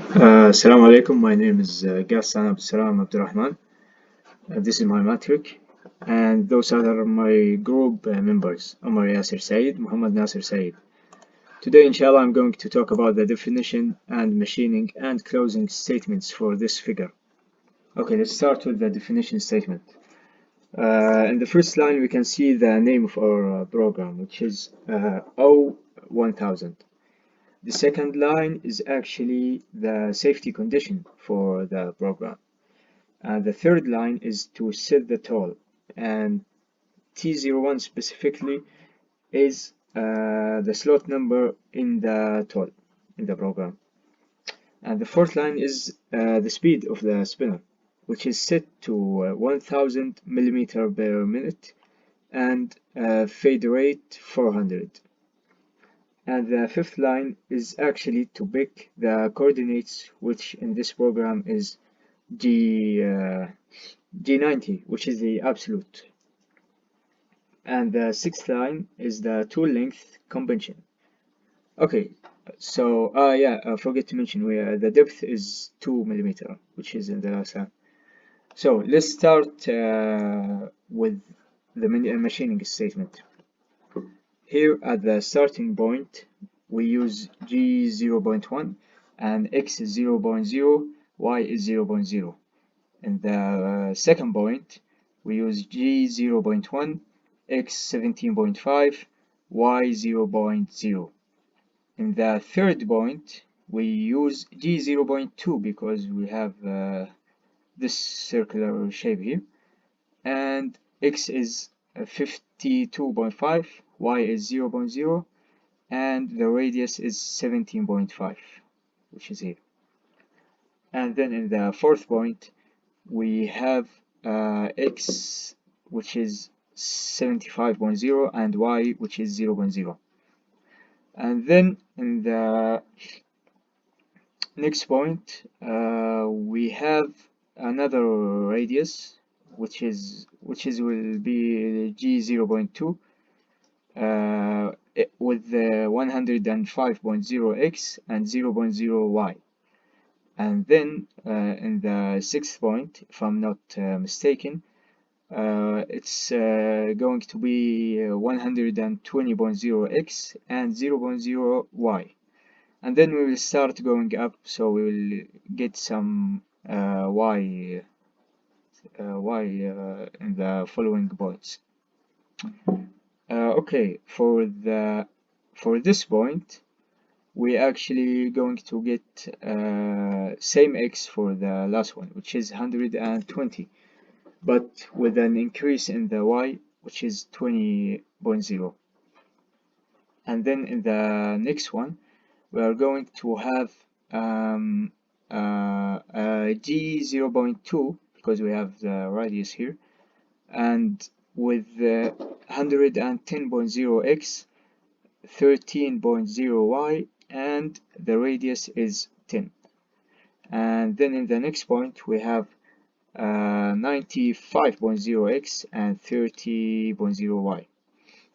Assalamu alaikum. My name is Ghassan Abdulsalam Abdurrahman. This is my matric, and those are my group members: Omar Yasser Said, Muhammad Nasir Said. Today, inshallah, I'm going to talk about the definition and machining and closing statements for this figure. Okay, let's start with the definition statement. In the first line, we can see the name of our program, which is O1000. The second line is actually the safety condition for the program. The third line is to set the toll, and T01 specifically is the slot number in the toll in the program. And the fourth line is the speed of the spinner, which is set to 1000 millimeter per minute and fade rate 400. And the fifth line is actually to pick the coordinates, which in this program is G90, which is the absolute. And the sixth line is the tool length convention. Okay, so yeah, I forget to mention the depth is 2 millimeter, which is in the last line. So let's start with the machining statement. Here at the starting point, we use G0.1 and X is 0.0, Y is 0.0. In the second point, we use G0.1, X 17.5, Y 0.0. In the third point, we use G0.2 because we have this circular shape here, and X is 52.5, Y is 0.0, and the radius is 17.5, which is here. And then in the fourth point, we have X, which is 75.0, and Y, which is 0.0. And then in the next point, we have another radius, which will be G0.2 with the 105.0x and 0.0y. And then in the sixth point, if I'm not mistaken, it's going to be 120.0x and 0.0y. And then we will start going up, so we will get some y in the following points. Okay, for this point, we actually going to get same x for the last one, which is 120, but with an increase in the y, which is 20.0. And then in the next one, we are going to have G0.2 because we have the radius here, and with 110.0x, 13.0y, and the radius is 10. And then in the next point we have 95.0x and 30.0y.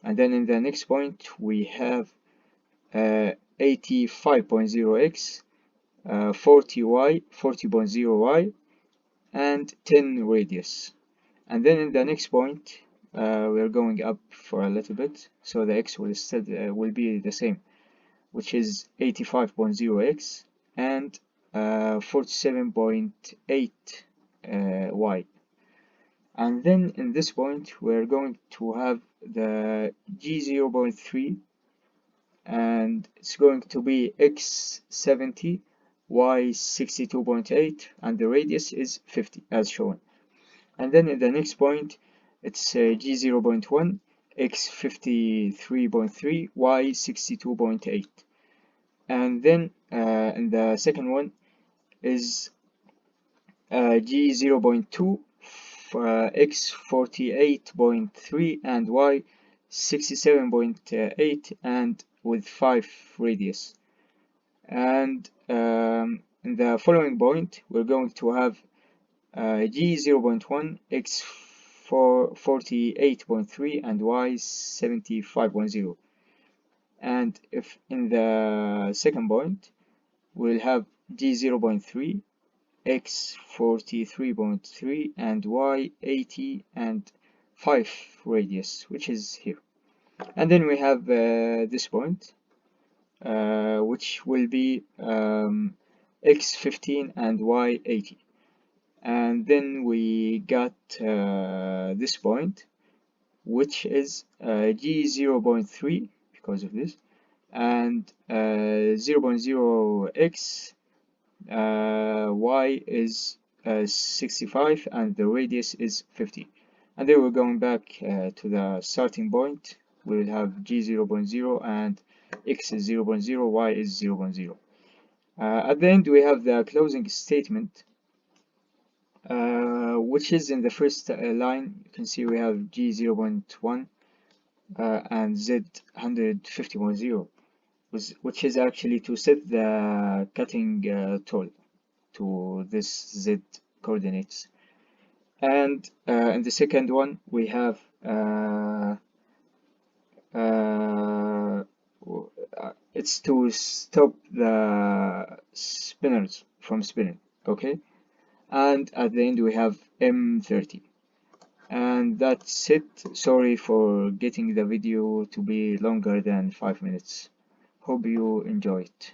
And then in the next point we have 85.0x, 40y, 40.0y, and 10 radius. And then in the next point we're going up for a little bit, so the x will still will be the same, which is 85.0x and 47.8 y. And then in this point we're going to have the G0.3, and it's going to be x 70, y 62.8, and the radius is 50 as shown. And then in the next point it's G0.1, x 53.3, y 62.8. And then in the second one is G0.2, x 48.3, and y 67.8, and with 5 radius. And in the following point we're going to have G0.1, x 48.3, and y 75.0. And if in the second point we'll have G0.3, X 43.3, and Y 80 and 5 radius, which is here. And then we have this point, which will be X 15 and Y 80. And then we got this point, which is G 0.3 because of this, and 0.0 X, Y is 65, and the radius is 50. And then we're going back to the starting point. We'll have G 0.0 and X is 0.0, Y is 0.0. At the end we have the closing statement, which is in the first line. You can see we have G 0.1 and Z 150.0, which is actually to set the cutting tool to this Z coordinates. And in the second one we have it's to stop the spinners from spinning, okay? And at the end we have M30. And that's it. Sorry for getting the video to be longer than 5 minutes. Hope you enjoy it.